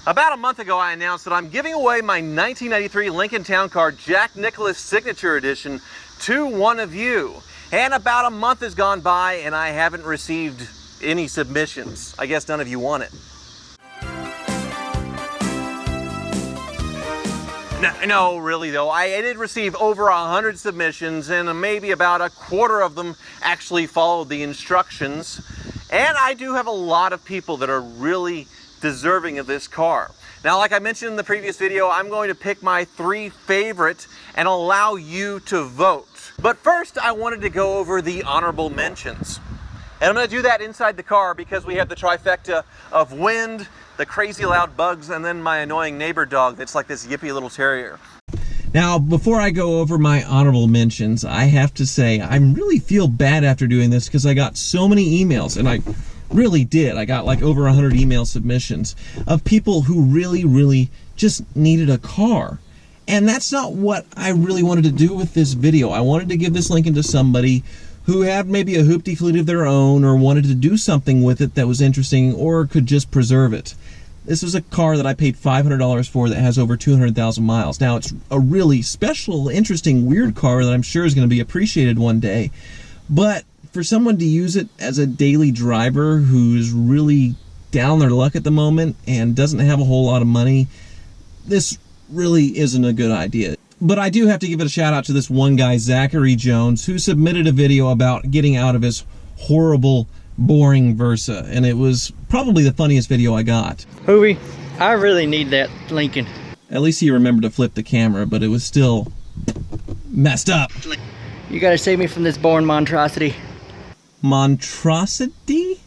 About a month ago, I announced that I'm giving away my 1993 Lincoln Town Car Jack Nicklaus Signature Edition to one of you. And about a month has gone by and I haven't received any submissions. I guess none of you want it. No, really though, I did receive over 100 submissions and maybe about a quarter of them actually followed the instructions. And I do have a lot of people that are really deserving of this car. Now, like I mentioned in the previous video, I'm going to pick my 3 favorites and allow you to vote. But first, I wanted to go over the honorable mentions. And I'm going to do that inside the car because we have the trifecta of wind, the crazy loud bugs, and then my annoying neighbor dog that's like this yippy little terrier. Now, before I go over my honorable mentions, I have to say I really feel bad after doing this because I got so many emails, and I really did. I got like over 100 email submissions of people who really just needed a car. And that's not what I really wanted to do with this video. I wanted to give this Lincoln to somebody who had maybe a hoopty fleet of their own or wanted to do something with it that was interesting or could just preserve it. This was a car that I paid $500 for that has over 200,000 miles. Now, it's a really special, interesting, weird car that I'm sure is going to be appreciated one day. But for someone to use it as a daily driver who's really down their luck at the moment and doesn't have a whole lot of money, this really isn't a good idea. But I do have to give it a shout out to this one guy, Zachary Jones, who submitted a video about getting out of his horrible, boring Versa, and it was probably the funniest video I got. Hoovie, I really need that Lincoln. At least he remembered to flip the camera, but it was still messed up. You gotta save me from this boring monstrosity. Monstrosity?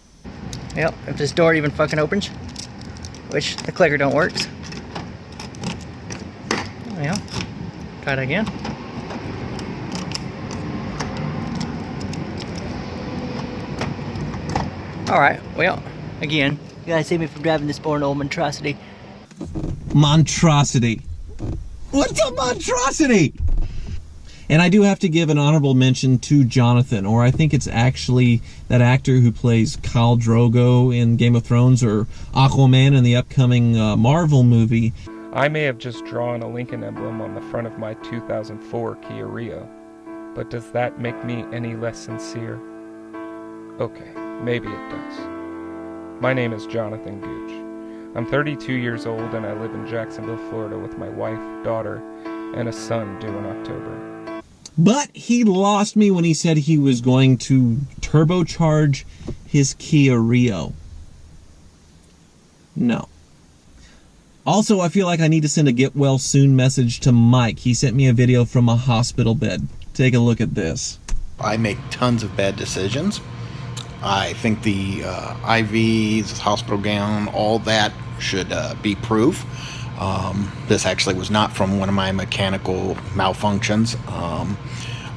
Yep, if this door even fucking opens, which the clicker don't work. Yeah, try it again. Alright, well, again, you gotta save me from driving this boring old monstrosity. Monstrosity. What's a monstrosity? And I do have to give an honorable mention to Jonathan, or I think it's actually that actor who plays Khal Drogo in Game of Thrones or Aquaman in the upcoming Marvel movie. I may have just drawn a Lincoln emblem on the front of my 2004 Kia Rio, but does that make me any less sincere? Okay, maybe it does. My name is Jonathan Gooch. I'm 32 years old and I live in Jacksonville, Florida with my wife, daughter, and a son due in October. But he lost me when he said he was going to turbocharge his Kia Rio. No. Also, I feel like I need to send a get well soon message to Mike. He sent me a video from a hospital bed. Take a look at this. I make tons of bad decisions. I think the IVs, hospital gown, all that should be proof. This actually was not from one of my mechanical malfunctions,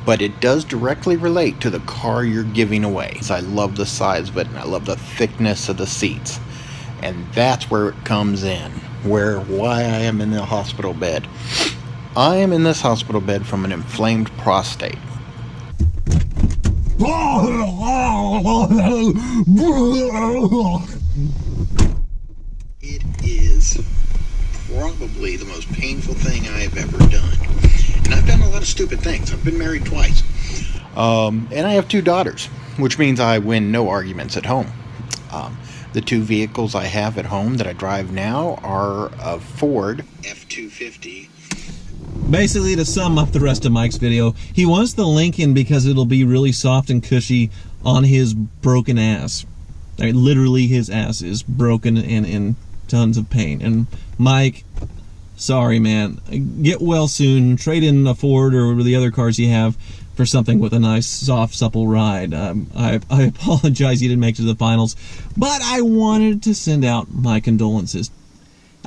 but it does directly relate to the car you're giving away. I love the size of it, and I love the thickness of the seats, and that's where it comes in, why I am in the hospital bed. I am in this hospital bed from an inflamed prostate. It is probably the most painful thing I have ever done. And I've done a lot of stupid things. I've been married twice. And I have 2 daughters, which means I win no arguments at home. The 2 vehicles I have at home that I drive now are a Ford F-250. Basically, to sum up the rest of Mike's video, he wants the Lincoln because it'll be really soft and cushy on his broken ass. I mean, literally, his ass is broken and in tons of pain. And Mike, sorry, man. Get well soon. Trade in a Ford or the other cars you have for something with a nice, soft, supple ride. I apologize you didn't make it to the finals, but I wanted to send out my condolences.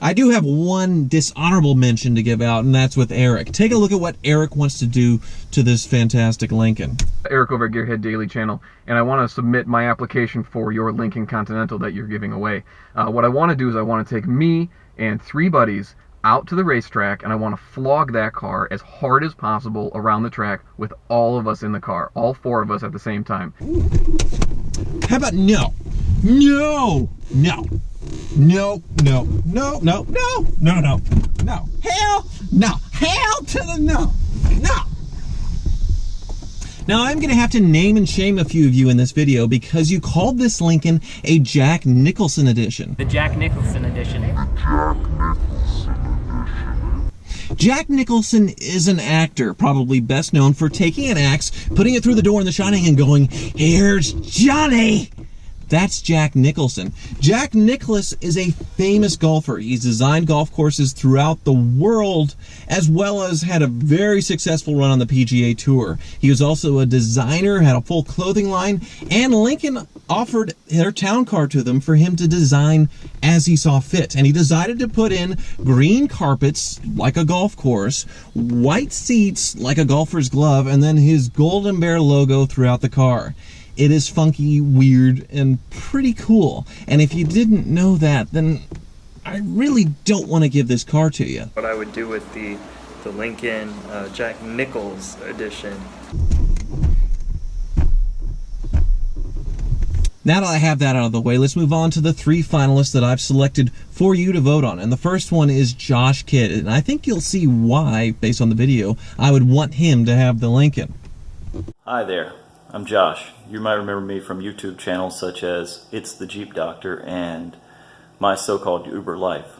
I do have one dishonorable mention to give out, and that's with Eric. Take a look at what Eric wants to do to this fantastic Lincoln. Eric over at Gearhead Daily Channel, and I want to submit my application for your Lincoln Continental that you're giving away. What I want to do is I want to take me and 3 buddies out to the racetrack, and I want to flog that car as hard as possible around the track with all of us in the car, all 4 of us at the same time. How about no? No! No! No, no, no, no, no, no, no, no. Hell no. Hell to the no. No. Now I'm going to have to name and shame a few of you in this video because you called this Lincoln a Jack Nicholson edition. The Jack Nicholson edition. Jack Nicholson is an actor, probably best known for taking an axe, putting it through the door in The Shining and going, "Here's Johnny!" That's Jack Nicholson. Jack Nicklaus is a famous golfer. He's designed golf courses throughout the world, as well as had a very successful run on the PGA Tour. He was also a designer, had a full clothing line, and Lincoln offered their town car to them for him to design as he saw fit. And he decided to put in green carpets, like a golf course, white seats, like a golfer's glove, and then his Golden Bear logo throughout the car. It is funky, weird, and pretty cool. And if you didn't know that, then I really don't want to give this car to you. What I would do with the Lincoln Jack Nichols edition. Now that I have that out of the way, let's move on to the 3 finalists that I've selected for you to vote on. And the first one is Josh Kidd. And I think you'll see why, based on the video, I would want him to have the Lincoln. Hi there, I'm Josh. You might remember me from YouTube channels such as It's the Jeep Doctor and My So-Called Uber Life.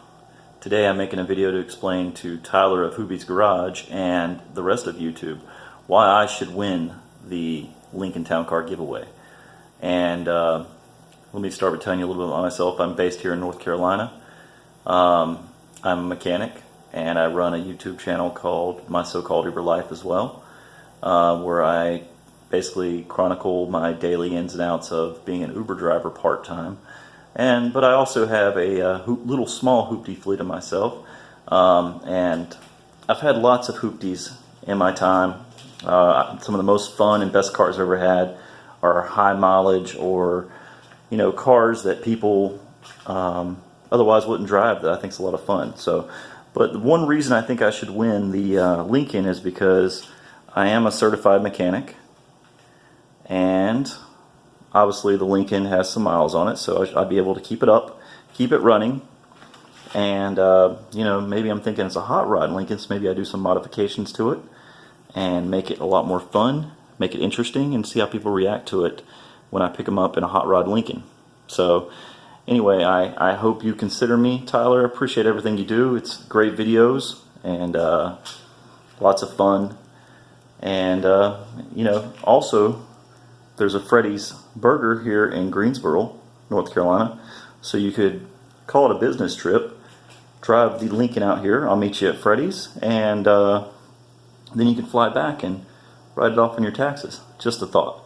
Today I'm making a video to explain to Tyler of Hoovies Garage and the rest of YouTube why I should win the Lincoln Town Car giveaway. And let me start with telling you a little bit about myself. I'm based here in North Carolina. I'm a mechanic and I run a YouTube channel called My So-Called Uber Life as well, where I basically chronicle my daily ins and outs of being an Uber driver part-time. But I also have a little small hoopty fleet of myself, and I've had lots of hoopties in my time. Some of the most fun and best cars I've ever had are high mileage or cars that people otherwise wouldn't drive that I think is a lot of fun. But the one reason I think I should win the Lincoln is because I am a certified mechanic. And obviously the Lincoln has some miles on it, so I'd be able to keep it up, keep it running. And maybe I'm thinking it's a hot rod Lincoln, so maybe I do some modifications to it and make it a lot more fun, make it interesting, and see how people react to it when I pick them up in a hot rod Lincoln. So anyway, I hope you consider me, Tyler. I appreciate everything you do. It's great videos and lots of fun. And also there's a Freddy's Burger here in Greensboro, North Carolina, so you could call it a business trip, drive the Lincoln out here, I'll meet you at Freddy's, and then you can fly back and write it off on your taxes. Just a thought.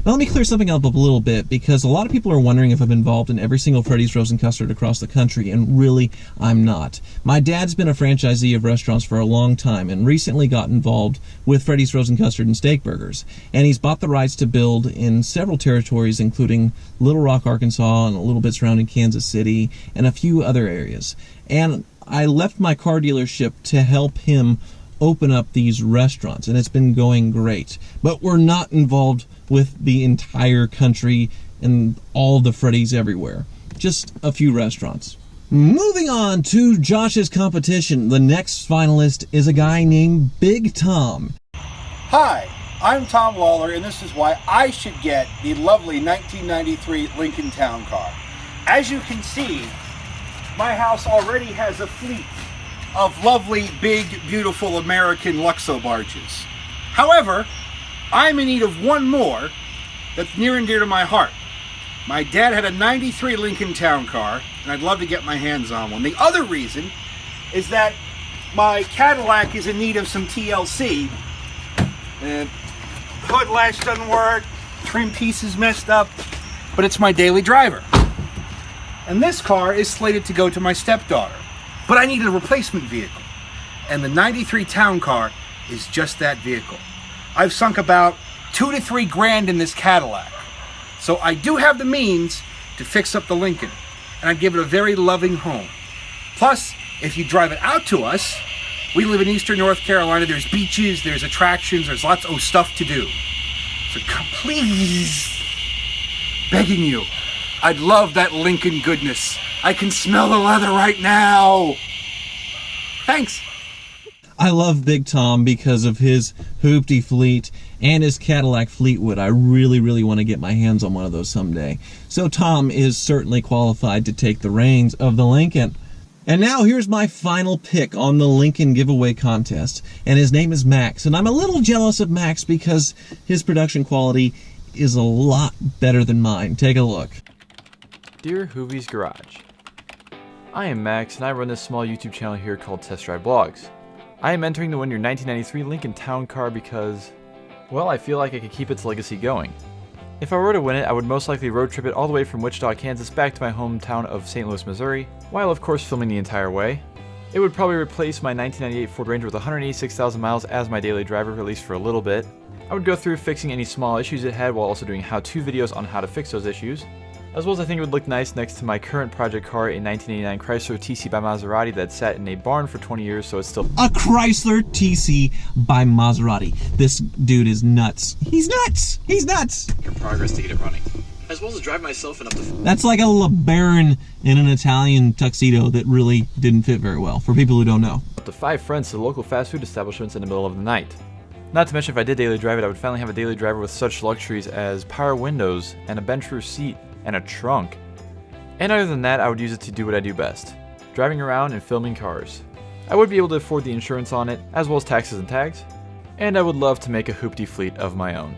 Now let me clear something up a little bit, because a lot of people are wondering if I'm involved in every single Freddy's Frozen Custard across the country, and really, I'm not. My dad's been a franchisee of restaurants for a long time, and recently got involved with Freddy's Frozen Custard and Steak Burgers. And he's bought the rights to build in several territories, including Little Rock, Arkansas, and a little bit surrounding Kansas City, and a few other areas. And I left my car dealership to help him open up these restaurants, and it's been going great. But we're not involved with the entire country and all the Freddy's everywhere. Just a few restaurants. Moving on to Josh's competition, the next finalist is a guy named Big Tom. Hi, I'm Tom Lawler, and this is why I should get the lovely 1993 Lincoln Town Car. As you can see, my house already has a fleet of lovely, big, beautiful American Luxo barges. However, I'm in need of one more that's near and dear to my heart. My dad had a 93 Lincoln Town Car, and I'd love to get my hands on one. The other reason is that my Cadillac is in need of some TLC. And hood latch doesn't work, trim piece is messed up, but it's my daily driver. And this car is slated to go to my stepdaughter. But I needed a replacement vehicle, and the 93 Town Car is just that vehicle. I've sunk about $2 to $3 grand in this Cadillac, so I do have the means to fix up the Lincoln, and I'd give it a very loving home. Plus, if you drive it out to us, we live in eastern North Carolina, there's beaches, there's attractions, there's lots of stuff to do. So please, begging you, I'd love that Lincoln goodness. I can smell the leather right now. Thanks. I love Big Tom because of his Hoopty Fleet and his Cadillac Fleetwood. I really want to get my hands on one of those someday. So Tom is certainly qualified to take the reins of the Lincoln. And now here's my final pick on the Lincoln giveaway contest. And his name is Max. And I'm a little jealous of Max because his production quality is a lot better than mine. Take a look. Dear Hoovies Garage, I am Max and I run this small YouTube channel here called Test Drive Blogs. I am entering to win your 1993 Lincoln Town Car because, well, I feel like I could keep its legacy going. If I were to win it, I would most likely road trip it all the way from Wichita, Kansas back to my hometown of St. Louis, Missouri, while of course filming the entire way. It would probably replace my 1998 Ford Ranger with 186,000 miles as my daily driver, at least for a little bit. I would go through fixing any small issues it had while also doing how-to videos on how to fix those issues. As well as I think it would look nice next to my current project car, a 1989 Chrysler TC by Maserati that sat in a barn for 20 years, so it's still A Chrysler TC by Maserati. This dude is nuts. He's nuts! He's nuts! Progress to get it running, as well as drive myself and up the... That's like a LeBaron in an Italian tuxedo that really didn't fit very well, for people who don't know. up to 5 friends to local fast food establishments in the middle of the night. Not to mention if I did daily drive it, I would finally have a daily driver with such luxuries as power windows and a bench roof seat and a trunk. And other than that, I would use it to do what I do best, driving around and filming cars. I would be able to afford the insurance on it, as well as taxes and tags, and I would love to make a Hoopty Fleet of my own.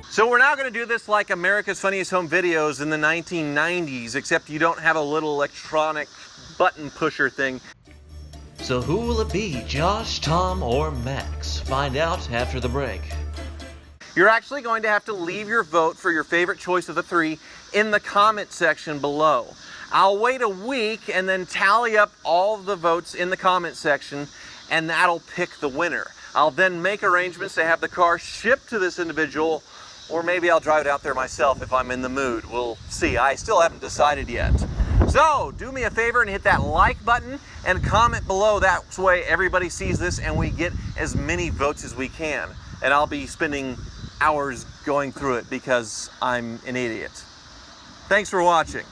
So we're now going to do this like America's Funniest Home Videos in the 1990s, except you don't have a little electronic button pusher thing. So who will it be, Josh, Tom, or Max? Find out after the break. You're actually going to have to leave your vote for your favorite choice of the 3 in the comment section below. I'll wait a week and then tally up all the votes in the comment section, and that'll pick the winner. I'll then make arrangements to have the car shipped to this individual, or maybe I'll drive it out there myself if I'm in the mood. We'll see. I still haven't decided yet. So do me a favor and hit that like button and comment below. That way everybody sees this and we get as many votes as we can. And I'll be spending hours going through it because I'm an idiot. Thanks for watching.